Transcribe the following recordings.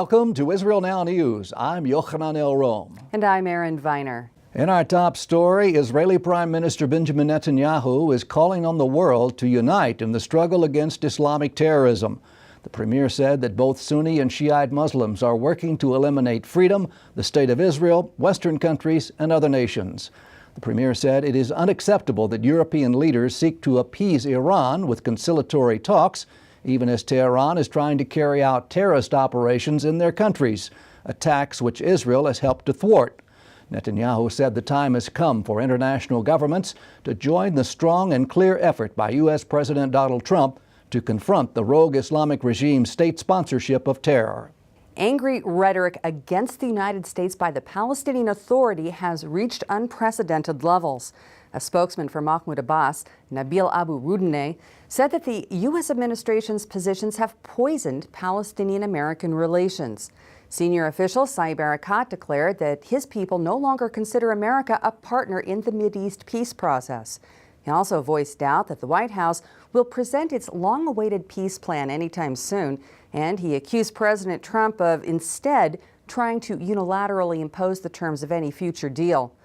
Welcome to Israel Now News. I'm Yochanan El-Rom. And I'm Erin Viner. In our top story, Israeli Prime Minister Benjamin Netanyahu is calling on the world to unite in the struggle against Islamic terrorism. The premier said that both Sunni and Shiite Muslims are working to eliminate freedom, the State of Israel, Western countries, and other nations. The premier said it is unacceptable that European leaders seek to appease Iran with conciliatory talks, even as Tehran is trying to carry out terrorist operations in their countries, attacks which Israel has helped to thwart. Netanyahu said the time has come for international governments to join the strong and clear effort by U.S. President Donald Trump to confront the rogue Islamic regime's state sponsorship of terror. Angry rhetoric against the United States by the Palestinian Authority has reached unprecedented levels. A spokesman for Mahmoud Abbas, Nabil Abu Rudneh, said that the U.S. administration's positions have poisoned Palestinian-American relations. Senior official Saeb Erekat declared that his people no longer consider America a partner in the Mideast peace process. He also voiced doubt that the White House will present its long-awaited peace plan anytime soon, and he accused President Trump of instead trying to unilaterally impose the terms of any future deal.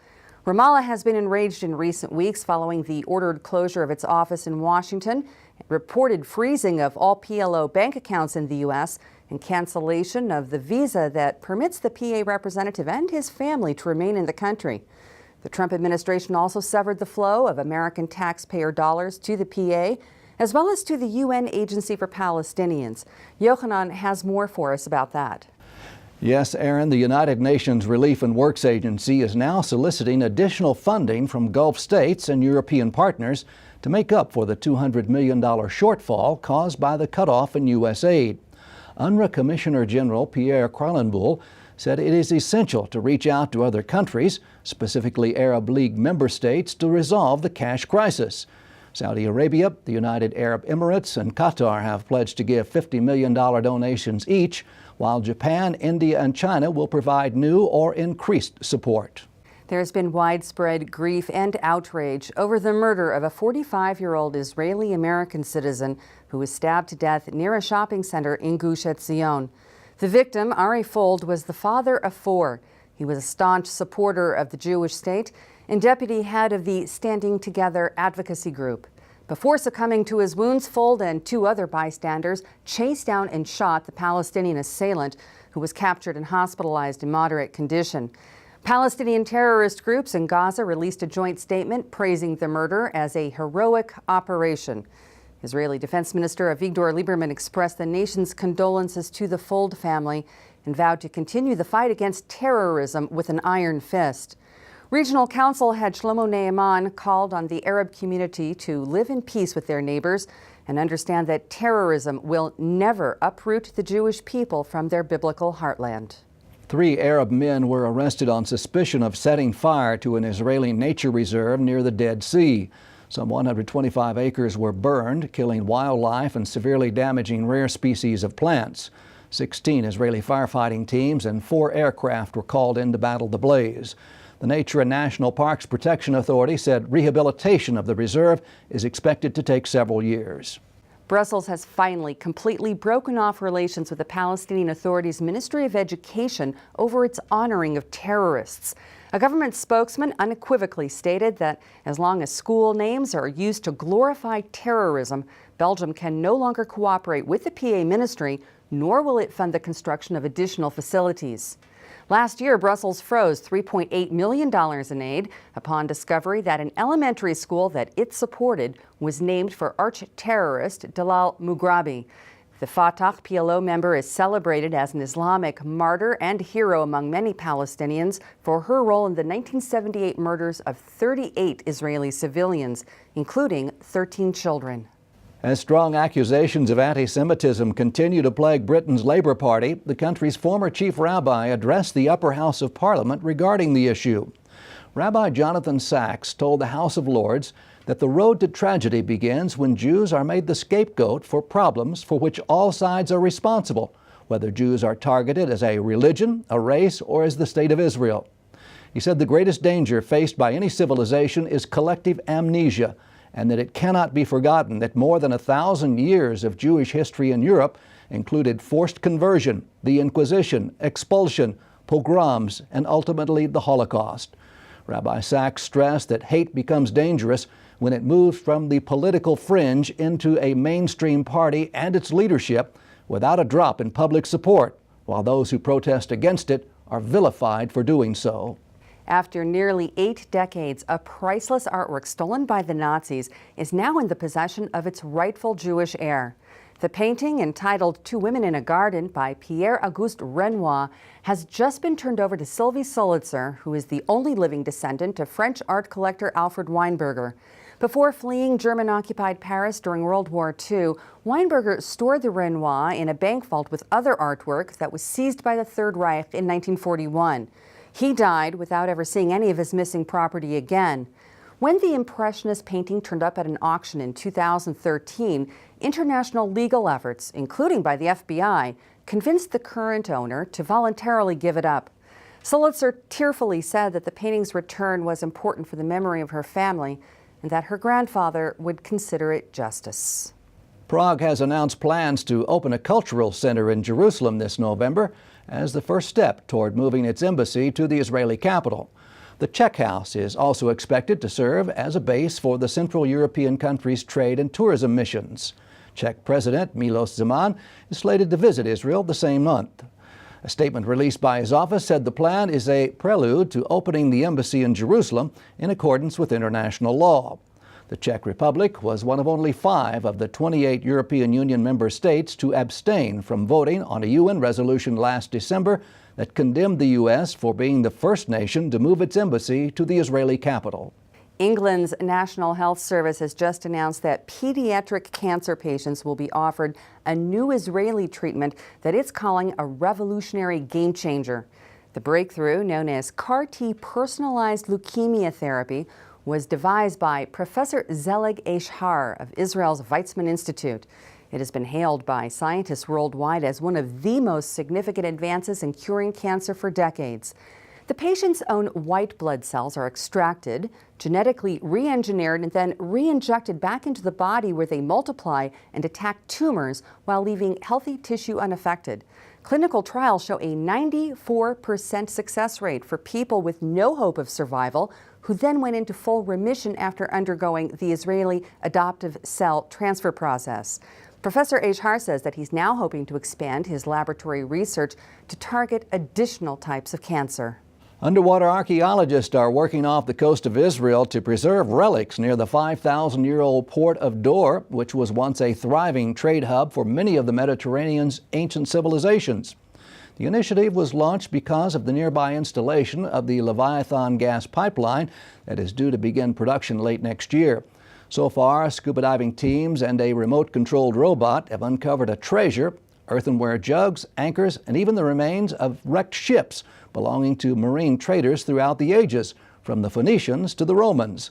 Ramallah has been enraged in recent weeks following the ordered closure of its office in Washington, reported freezing of all PLO bank accounts in the U.S., and cancellation of the visa that permits the PA representative and his family to remain in the country. The Trump administration also severed the flow of American taxpayer dollars to the PA, as well as to the UN Agency for Palestinians. Yochanan has more for us about that. Yes, Aaron, the United Nations Relief and Works Agency is now soliciting additional funding from Gulf states and European partners to make up for the $200 million shortfall caused by the cutoff in U.S. aid. UNRWA Commissioner General Pierre Kralenbuhl said it is essential to reach out to other countries, specifically Arab League member states, to resolve the cash crisis. Saudi Arabia, the United Arab Emirates, and Qatar have pledged to give $50 million donations each, while Japan, India, and China will provide new or increased support. There's been widespread grief and outrage over the murder of a 45-year-old Israeli-American citizen who was stabbed to death near a shopping center in Gush Etzion. The victim, Ari Fold, was the father of four. He was a staunch supporter of the Jewish state and deputy head of the Standing Together advocacy group. Before succumbing to his wounds, Fold and two other bystanders chased down and shot the Palestinian assailant, who was captured and hospitalized in moderate condition. Palestinian terrorist groups in Gaza released a joint statement praising the murder as a heroic operation. Israeli Defense Minister Avigdor Lieberman expressed the nation's condolences to the Fold family and vowed to continue the fight against terrorism with an iron fist. Regional Council head Shlomo Neiman called on the Arab community to live in peace with their neighbors and understand that terrorism will never uproot the Jewish people from their biblical heartland. 3 Arab men were arrested on suspicion of setting fire to an Israeli nature reserve near the Dead Sea. Some 125 acres were burned, killing wildlife and severely damaging rare species of plants. 16 Israeli firefighting teams and 4 aircraft were called in to battle the blaze. The Nature and National Parks Protection Authority said rehabilitation of the reserve is expected to take several years. Brussels has finally completely broken off relations with the Palestinian Authority's Ministry of Education over its honoring of terrorists. A government spokesman unequivocally stated that as long as school names are used to glorify terrorism, Belgium can no longer cooperate with the PA ministry, nor will it fund the construction of additional facilities. Last year, Brussels froze $3.8 million in aid upon discovery that an elementary school that it supported was named for arch-terrorist Dalal Mughrabi. The Fatah PLO member is celebrated as an Islamic martyr and hero among many Palestinians for her role in the 1978 murders of 38 Israeli civilians, including 13 children. As strong accusations of anti-Semitism continue to plague Britain's Labour Party, the country's former chief rabbi addressed the upper house of Parliament regarding the issue. Rabbi Jonathan Sacks told the House of Lords that the road to tragedy begins when Jews are made the scapegoat for problems for which all sides are responsible, whether Jews are targeted as a religion, a race, or as the State of Israel. He said the greatest danger faced by any civilization is collective amnesia, and that it cannot be forgotten that more than 1,000 years of Jewish history in Europe included forced conversion, the Inquisition, expulsion, pogroms, and ultimately the Holocaust. Rabbi Sachs stressed that hate becomes dangerous when it moves from the political fringe into a mainstream party and its leadership without a drop in public support, while those who protest against it are vilified for doing so. After nearly 8 decades, a priceless artwork stolen by the Nazis is now in the possession of its rightful Jewish heir. The painting, entitled Two Women in a Garden by Pierre-Auguste Renoir, has just been turned over to Sylvie Solitzer, who is the only living descendant of French art collector Alfred Weinberger. Before fleeing German-occupied Paris during World War II, Weinberger stored the Renoir in a bank vault with other artwork that was seized by the Third Reich in 1941. He died without ever seeing any of his missing property again. When the Impressionist painting turned up at an auction in 2013, international legal efforts, including by the FBI, convinced the current owner to voluntarily give it up. Solitzer tearfully said that the painting's return was important for the memory of her family and that her grandfather would consider it justice. Prague has announced plans to open a cultural center in Jerusalem this November as the first step toward moving its embassy to the Israeli capital. The Czech House is also expected to serve as a base for the Central European country's trade and tourism missions. Czech President Miloš Zeman is slated to visit Israel the same month. A statement released by his office said the plan is a prelude to opening the embassy in Jerusalem in accordance with international law. The Czech Republic was one of only 5 of the 28 European Union member states to abstain from voting on a UN resolution last December that condemned the U.S. for being the first nation to move its embassy to the Israeli capital. England's National Health Service has just announced that pediatric cancer patients will be offered a new Israeli treatment that it's calling a revolutionary game changer. The breakthrough, known as CAR-T personalized leukemia therapy, was devised by Professor Zelig Eshar of Israel's Weizmann Institute. It has been hailed by scientists worldwide as one of the most significant advances in curing cancer for decades. The patient's own white blood cells are extracted, genetically re-engineered, and then re-injected back into the body where they multiply and attack tumors while leaving healthy tissue unaffected. Clinical trials show a 94% success rate for people with no hope of survival who then went into full remission after undergoing the Israeli adoptive cell transfer process. Professor Eshar says that he's now hoping to expand his laboratory research to target additional types of cancer. Underwater archaeologists are working off the coast of Israel to preserve relics near the 5,000-year-old port of Dor, which was once a thriving trade hub for many of the Mediterranean's ancient civilizations. The initiative was launched because of the nearby installation of the Leviathan gas pipeline that is due to begin production late next year. So far, scuba diving teams and a remote-controlled robot have uncovered a treasure, earthenware jugs, anchors, and even the remains of wrecked ships belonging to marine traders throughout the ages, from the Phoenicians to the Romans.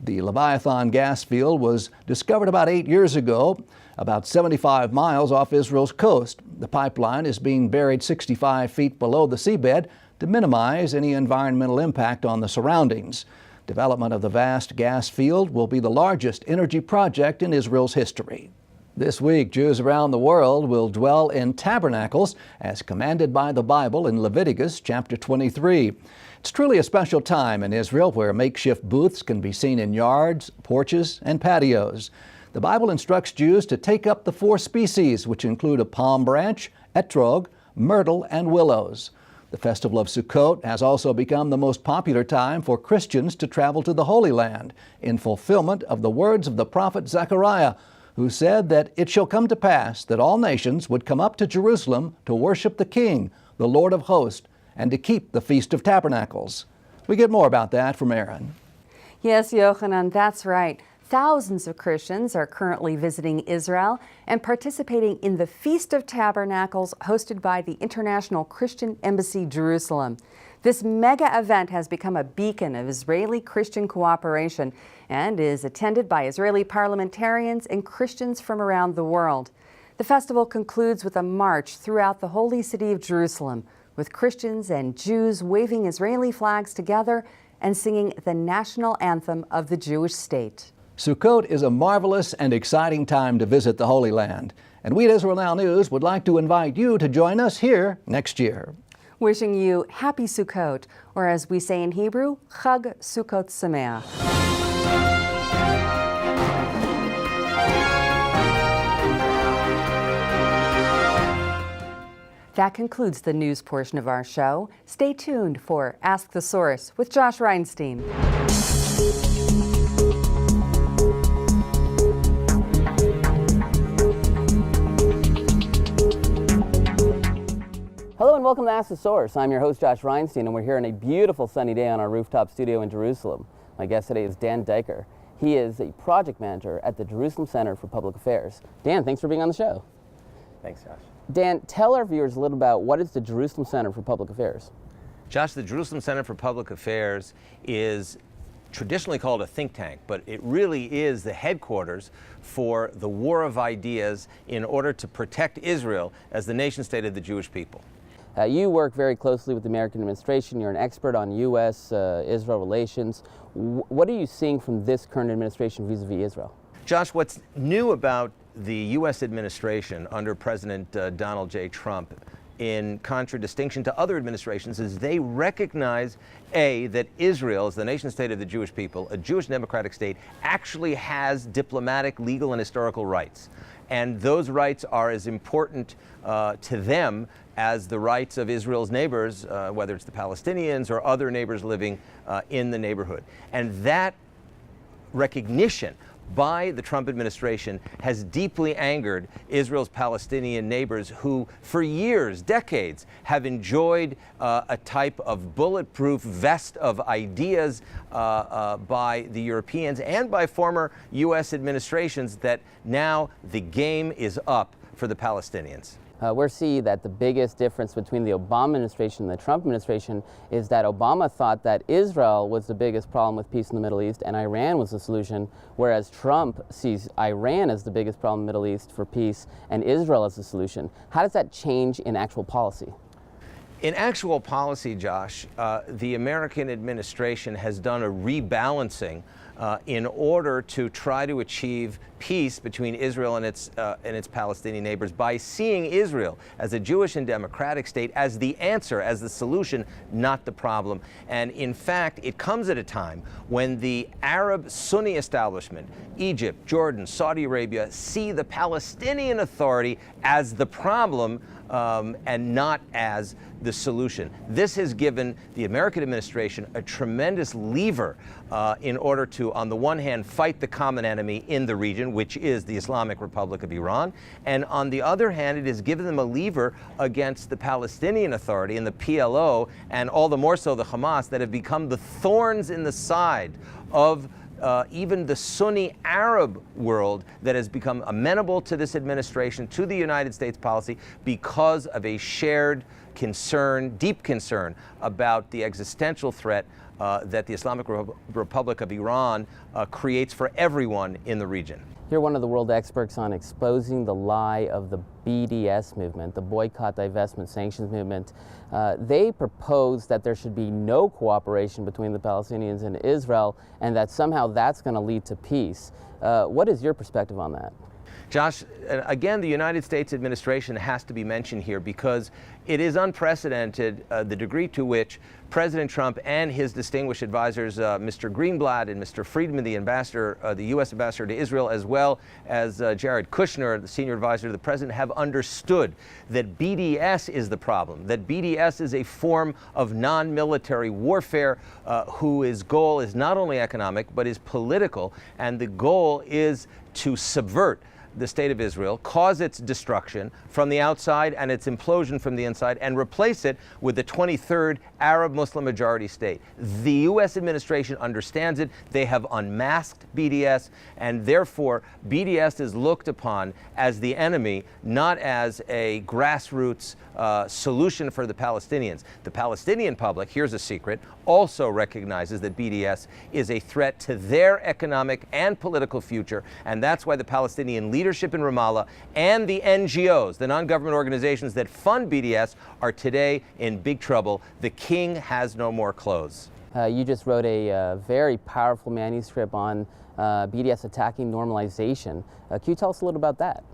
The Leviathan gas field was discovered about 8 years ago, about 75 miles off Israel's coast. The pipeline is being buried 65 feet below the seabed to minimize any environmental impact on the surroundings. Development of the vast gas field will be the largest energy project in Israel's history. This week, Jews around the world will dwell in tabernacles as commanded by the Bible in Leviticus chapter 23. It's truly a special time in Israel where makeshift booths can be seen in yards, porches, and patios. The Bible instructs Jews to take up the 4 species, which include a palm branch, etrog, myrtle, and willows. The festival of Sukkot has also become the most popular time for Christians to travel to the Holy Land in fulfillment of the words of the prophet Zechariah, who said that it shall come to pass that all nations would come up to Jerusalem to worship the King, the Lord of hosts, and to keep the Feast of Tabernacles. We get more about that from Aaron. Yes, Yochanan, that's right. Thousands of Christians are currently visiting Israel and participating in the Feast of Tabernacles hosted by the International Christian Embassy Jerusalem. This mega event has become a beacon of Israeli Christian cooperation and is attended by Israeli parliamentarians and Christians from around the world. The festival concludes with a march throughout the holy city of Jerusalem, with Christians and Jews waving Israeli flags together and singing the national anthem of the Jewish state. Sukkot is a marvelous and exciting time to visit the Holy Land. And we at Israel Now News would like to invite you to join us here next year. Wishing you happy Sukkot, or as we say in Hebrew, Chag Sukkot Sameach. That concludes the news portion of our show. Stay tuned for Ask the Source with Josh Reinstein. Hello and welcome to Ask the Source. I'm your host, Josh Reinstein, and we're here on a beautiful sunny day on our rooftop studio in Jerusalem. My guest today is Dan Diker. He is a project manager at the Jerusalem Center for Public Affairs. Dan, thanks for being on the show. Thanks, Josh. Dan, tell our viewers a little about what is the Jerusalem Center for Public Affairs. Josh, the Jerusalem Center for Public Affairs is traditionally called a think tank, but it really is the headquarters for the war of ideas in order to protect Israel as the nation state of the Jewish people. You work very closely with the American administration. You're an expert on U.S.-Israel relations. What are you seeing from this current administration vis-a-vis Israel? Josh, what's new about the U.S. administration under President Donald J. Trump, in contradistinction to other administrations, is they recognize, A, that Israel, as the nation state of the Jewish people, a Jewish democratic state, actually has diplomatic, legal, and historical rights. And those rights are as important to them as the rights of Israel's neighbors, whether it's the Palestinians or other neighbors living in the neighborhood. And that recognition by the Trump administration has deeply angered Israel's Palestinian neighbors, who for years, decades, have enjoyed a type of bulletproof vest of ideas by the Europeans and by former U.S. administrations that now the game is up for the Palestinians. We're seeing that the biggest difference between the Obama administration and the Trump administration is that Obama thought that Israel was the biggest problem with peace in the Middle East and Iran was the solution, whereas Trump sees Iran as the biggest problem in the Middle East for peace and Israel as the solution. How does that change in actual policy? In actual policy, Josh, the American administration has done a rebalancing in order to try to achieve peace between Israel and its Palestinian neighbors by seeing Israel as a Jewish and democratic state as the answer, as the solution, not the problem. And in fact, it comes at a time when the Arab Sunni establishment, Egypt, Jordan, Saudi Arabia, see the Palestinian Authority as the problem and not as the solution. This has given the American administration a tremendous lever in order to, on the one hand, fight the common enemy in the region, which is the Islamic Republic of Iran, and on the other hand, it has given them a lever against the Palestinian Authority and the PLO, and all the more so the Hamas, that have become the thorns in the side of even the Sunni Arab world that has become amenable to this administration, to the United States policy, because of a shared concern, deep concern, about the existential threat that the Islamic Republic of Iran creates for everyone in the region. You're one of the world experts on exposing the lie of the BDS movement, the Boycott, Divestment, Sanctions movement. They propose that there should be no cooperation between the Palestinians and Israel, and that somehow that's going to lead to peace. What is your perspective on that? Josh, again, the United States administration has to be mentioned here because it is unprecedented the degree to which President Trump and his distinguished advisors, Mr. Greenblatt and Mr. Friedman, the ambassador, the U.S. ambassador to Israel, as well as Jared Kushner, the senior advisor to the president, have understood that BDS is the problem, that BDS is a form of non-military warfare whose goal is not only economic but is political, and the goal is to subvert the state of Israel, cause its destruction from the outside and its implosion from the inside, and replace it with the 23rd Arab Muslim majority state. The U.S. administration understands it. They have unmasked BDS, and therefore BDS is looked upon as the enemy, not as a grassroots solution for the Palestinians. The Palestinian public, here's a secret, also recognizes that BDS is a threat to their economic and political future, and that's why the Palestinian leadership in Ramallah and the NGOs, the non-government organizations that fund BDS, are today in big trouble. The king has no more clothes. You just wrote a very powerful manuscript on BDS attacking normalization. Can you tell us a little about that?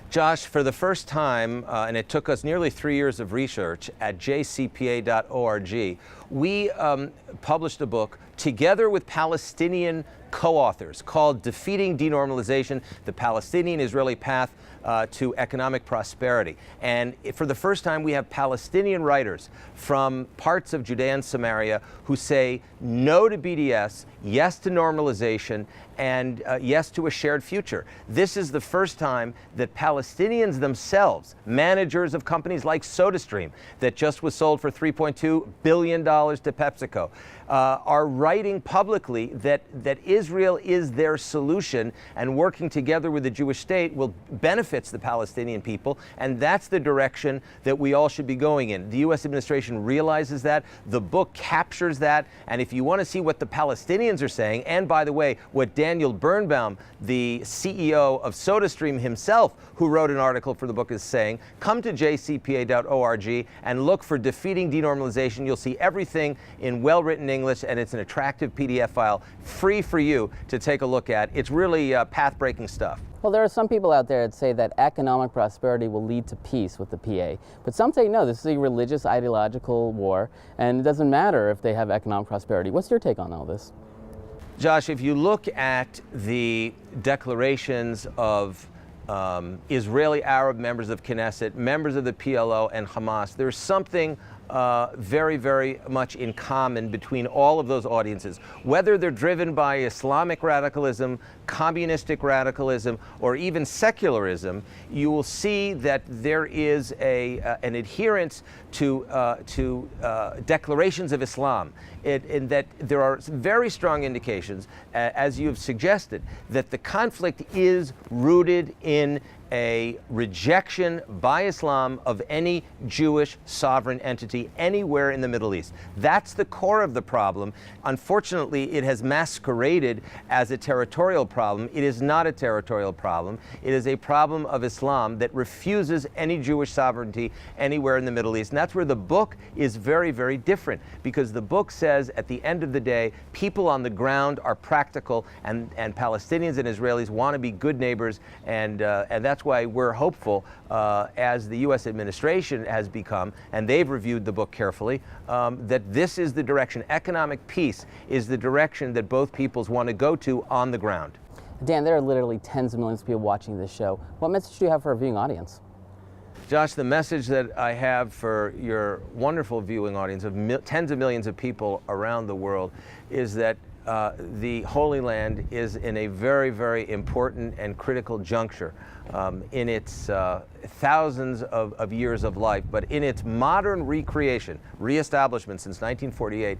Josh, for the first time, and it took us nearly 3 years of research at jcpa.org, we published a book together with Palestinian co-authors called Defeating Denormalization, the Palestinian-Israeli Path to Economic Prosperity. And for the first time, we have Palestinian writers from parts of Judea and Samaria who say no to BDS, yes to normalization, and yes to a shared future. This is the first time that Palestinians themselves, managers of companies like SodaStream, that just was sold for $3.2 billion to PepsiCo, are writing publicly that Israel is their solution, and working together with the Jewish state will benefits the Palestinian people, and that's the direction that we all should be going in. The U.S. administration realizes that. The book captures that, and if you want to see what the Palestinians are saying, and by the way, what Daniel Birnbaum, the CEO of SodaStream himself, who wrote an article for the book, is saying, come to jcpa.org and look for Defeating Denormalization. You'll see everything in well-written English, and it's an attractive PDF file, free for you to take a look at. It's really path-breaking stuff. Well, there are some people out there that say that economic prosperity will lead to peace with the PA. But some say no, this is a religious ideological war, and it doesn't matter if they have economic prosperity. What's your take on all this? Josh, if you look at the declarations of Israeli Arab members of Knesset, members of the PLO and Hamas, there's something very, very much in common between all of those audiences. Whether they're driven by Islamic radicalism, communistic radicalism, or even secularism, you will see that there is an adherence to declarations of Islam, in that there are very strong indications, as you have suggested, that the conflict is rooted in a rejection by Islam of any Jewish sovereign entity anywhere in the Middle East. That's the core of the problem. Unfortunately, it has masqueraded as a territorial problem. It is not a territorial problem. It is a problem of Islam that refuses any Jewish sovereignty anywhere in the Middle East. And that's where the book is very, very different, because the book says at the end of the day, people on the ground are practical, and Palestinians and Israelis want to be good neighbors, and that's why we're hopeful, as the U.S. administration has become, and they've reviewed the book carefully, that this is the direction. Economic peace is the direction that both peoples want to go to on the ground. Dan, there are literally tens of millions of people watching this show. What message do you have for our viewing audience? Josh, the message that I have for your wonderful viewing audience of tens of millions of people around the world is that the Holy Land is in a very, very important and critical juncture in its thousands of years of life, but in its modern recreation, reestablishment since 1948,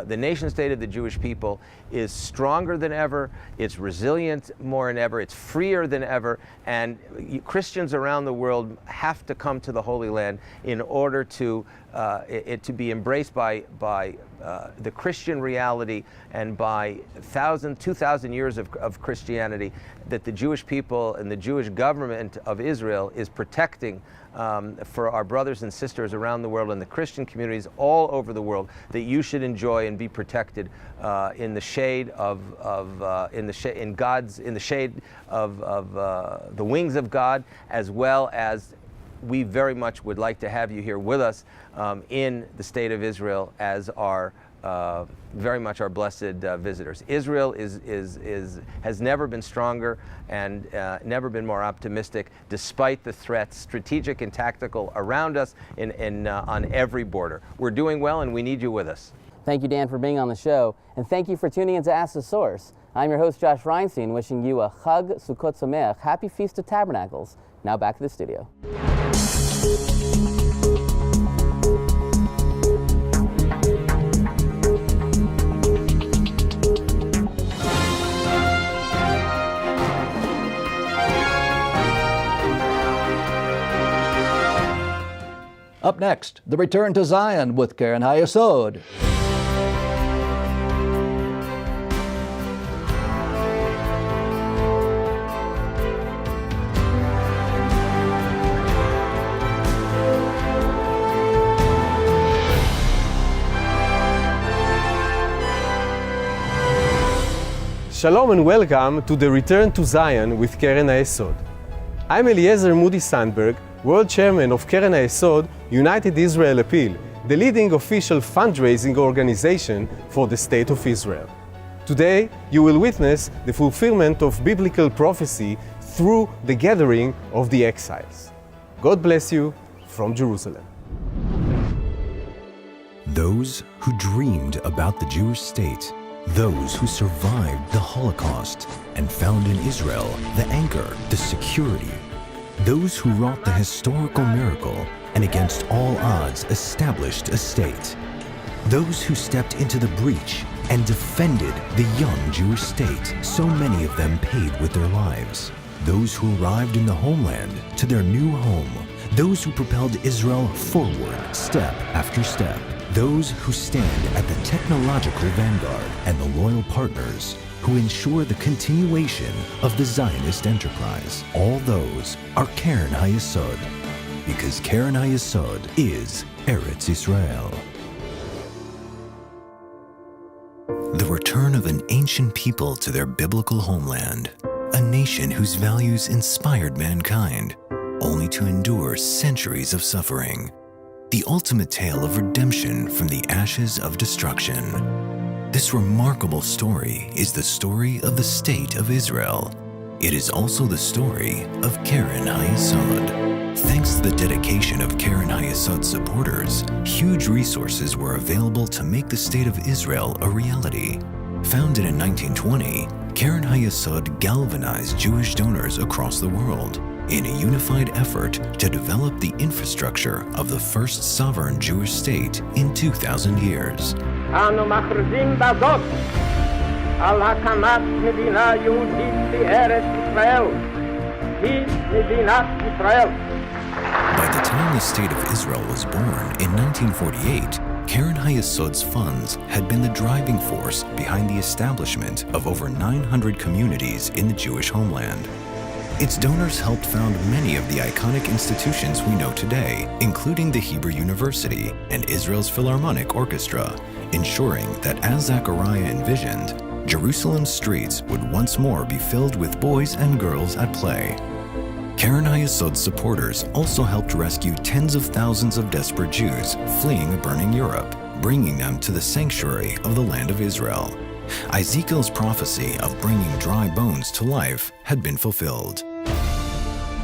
the nation state of the Jewish people is stronger than ever, it's resilient more than ever, it's freer than ever, and Christians around the world have to come to the Holy Land in order to it to be embraced by the Christian reality, and by 2,000 years of Christianity that the Jewish people and the Jewish government of Israel is protecting for our brothers and sisters around the world, and the Christian communities all over the world, that you should enjoy and be protected in the shade of the wings of God, as well as we very much would like to have you here with us in the state of Israel as our very much our blessed visitors. Israel has never been stronger and never been more optimistic, despite the threats, strategic and tactical, around us on every border. We're doing well, and we need you with us. Thank you, Dan, for being on the show, and thank you for tuning in to Ask the Source. I'm your host, Josh Reinstein, wishing you a Chag Sukkot Sameach, Happy Feast of Tabernacles. Now back to the studio. Up next, the return to Zion with Karen Hayesod. Shalom and welcome to the Return to Zion with Karen Hayesod. I'm Eliezer Moody Sandberg, World Chairman of Keren HaYesod United Israel Appeal, the leading official fundraising organization for the State of Israel. Today, you will witness the fulfillment of biblical prophecy through the gathering of the exiles. God bless you from Jerusalem. Those who dreamed about the Jewish state, those who survived the Holocaust and found in Israel the anchor, the security, those who wrought the historical miracle and against all odds established a state, those who stepped into the breach and defended the young Jewish state, so many of them paid with their lives, those who arrived in the homeland to their new home, those who propelled Israel forward step after step, those who stand at the technological vanguard, and the loyal partners who ensure the continuation of the Zionist enterprise. All those are Keren HaYesod, because Keren HaYesod is Eretz Israel. The return of an ancient people to their biblical homeland, a nation whose values inspired mankind, only to endure centuries of suffering. The ultimate tale of redemption from the ashes of destruction. This remarkable story is the story of the State of Israel. It is also the story of Keren HaYesod. Thanks to the dedication of Keren HaYesod supporters, huge resources were available to make the State of Israel a reality. Founded in 1920, Keren HaYesod galvanized Jewish donors across the world in a unified effort to develop the infrastructure of the first sovereign Jewish state in 2,000 years. אנו מכריזים בזאת על הקמת מדינה יהודית בארץ ישראל. היא מדינת ישראל. By the time the State of Israel was born in 1948, Keren HaYesod's funds had been the driving force behind the establishment of over 900 communities in the Jewish homeland. Its donors helped found many of the iconic institutions we know today, including the Hebrew University and Israel's Philharmonic Orchestra, ensuring that as Zechariah envisioned, Jerusalem's streets would once more be filled with boys and girls at play. Keren HaYesod's supporters also helped rescue tens of thousands of desperate Jews fleeing a burning Europe, bringing them to the sanctuary of the land of Israel. Ezekiel's prophecy of bringing dry bones to life had been fulfilled.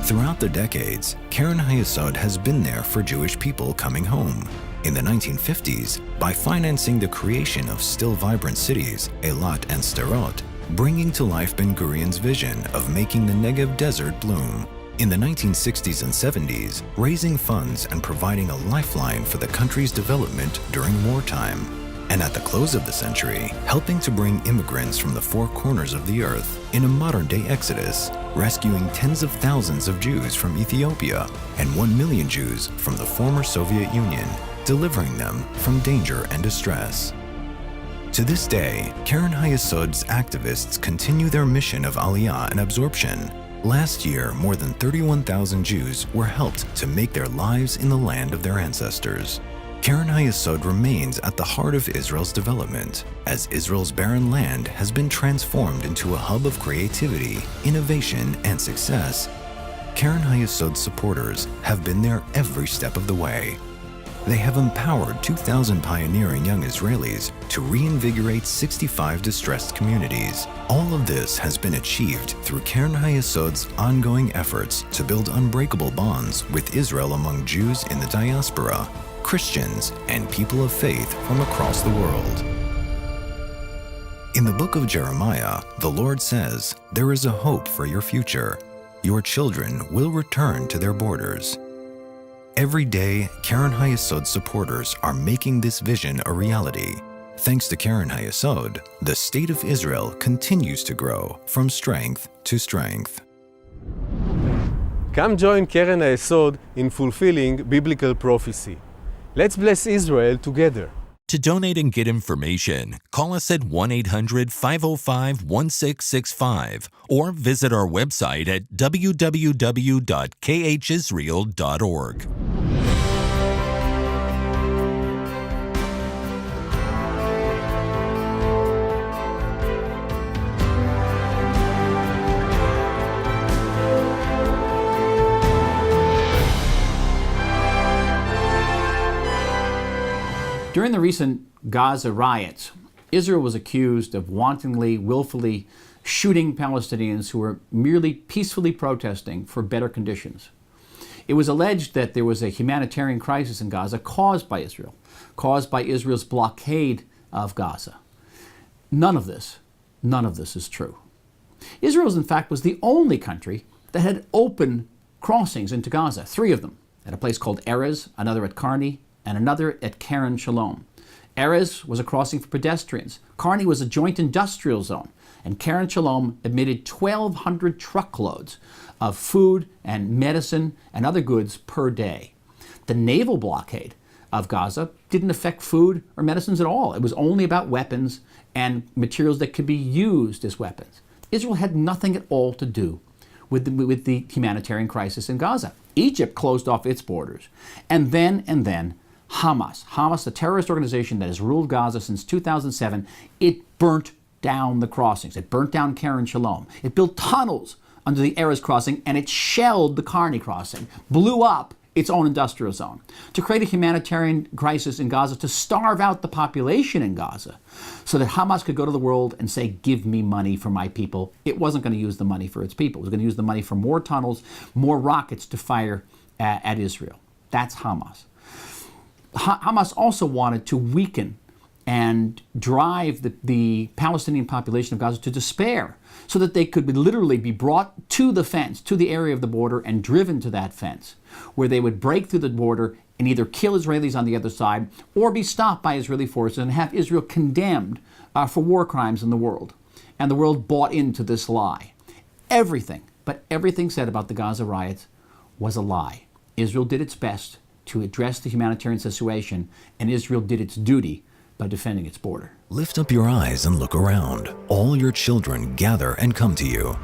Throughout the decades, Keren HaYesod has been there for Jewish people coming home. In the 1950s, by financing the creation of still vibrant cities, Eilat and Sderot, bringing to life Ben-Gurion's vision of making the Negev desert bloom. In the 1960s and 70s, raising funds and providing a lifeline for the country's development during wartime. And at the close of the century, helping to bring immigrants from the four corners of the earth in a modern-day exodus, rescuing tens of thousands of Jews from Ethiopia and 1 million Jews from the former Soviet Union, delivering them from danger and distress. To this day, Keren HaYesod's activists continue their mission of aliyah and absorption. Last year, more than 31,000 Jews were helped to make their lives in the land of their ancestors. Keren HaYesod remains at the heart of Israel's development, as Israel's barren land has been transformed into a hub of creativity, innovation, and success. Keren HaYesod's supporters have been there every step of the way. They have empowered 2,000 pioneering young Israelis to reinvigorate 65 distressed communities. All of this has been achieved through Keren HaYesod's ongoing efforts to build unbreakable bonds with Israel among Jews in the diaspora, Christians, and people of faith from across the world. In the book of Jeremiah, the Lord says, "There is a hope for your future. Your children will return to their borders." Every day, Keren HaYesod supporters are making this vision a reality. Thanks to Keren HaYesod, the State of Israel continues to grow from strength to strength. Come join Keren HaYesod in fulfilling biblical prophecy. Let's bless Israel together. To donate and get information, call us at 1-800-505-1665 or visit our website at www.khisrael.org. During the recent Gaza riots, Israel was accused of wantonly, willfully shooting Palestinians who were merely peacefully protesting for better conditions. It was alleged that there was a humanitarian crisis in Gaza caused by Israel's blockade of Gaza. None of this is true. Israel, in fact, was the only country that had open crossings into Gaza, 3 of them, at a place called Erez, another at Karni, and another at Keren Shalom. Erez was a crossing for pedestrians. Karni was a joint industrial zone. And Keren Shalom admitted 1,200 truckloads of food and medicine and other goods per day. The naval blockade of Gaza didn't affect food or medicines at all. It was only about weapons and materials that could be used as weapons. Israel had nothing at all to do with the humanitarian crisis in Gaza. Egypt closed off its borders. And then Hamas, the terrorist organization that has ruled Gaza since 2007, it burnt down the crossings. It burnt down Keren Shalom. It built tunnels under the Erez crossing, and it shelled the Karni crossing, blew up its own industrial zone to create a humanitarian crisis in Gaza, to starve out the population in Gaza so that Hamas could go to the world and say, give me money for my people. It wasn't going to use the money for its people. It was going to use the money for more tunnels, more rockets to fire at Israel. That's Hamas. Hamas also wanted to weaken and drive the Palestinian population of Gaza to despair so that they could literally be brought to the fence, to the area of the border, and driven to that fence, where they would break through the border and either kill Israelis on the other side or be stopped by Israeli forces and have Israel condemned for war crimes in the world. And the world bought into this lie. Everything said about the Gaza riots was a lie. Israel did its best to address the humanitarian situation, and Israel did its duty by defending its border. Lift up your eyes and look around. All your children gather and come to you.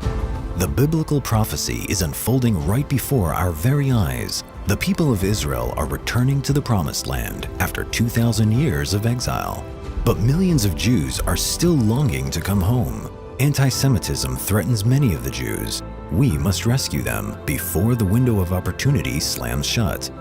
The biblical prophecy is unfolding right before our very eyes. The people of Israel are returning to the Promised Land after 2,000 years of exile. But millions of Jews are still longing to come home. Anti-Semitism threatens many of the Jews. We must rescue them before the window of opportunity slams shut.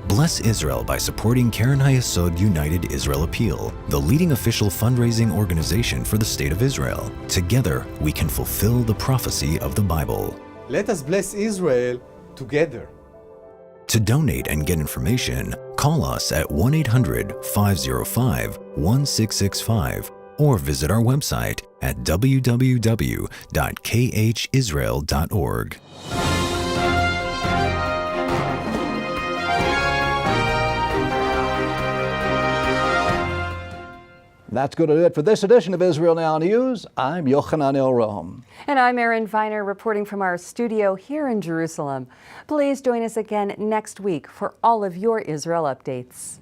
Bless Israel by supporting Keren Hayesod United Israel Appeal, the leading official fundraising organization for the State of Israel. Together, we can fulfill the prophecy of the Bible. Let us bless Israel together. To donate and get information, call us at 1-800-505-1665 or visit our website at www.khisrael.org. That's going to do it for this edition of Israel Now News. I'm Yochanan El-Roham. And I'm Erin Viner, reporting from our studio here in Jerusalem. Please join us again next week for all of your Israel updates.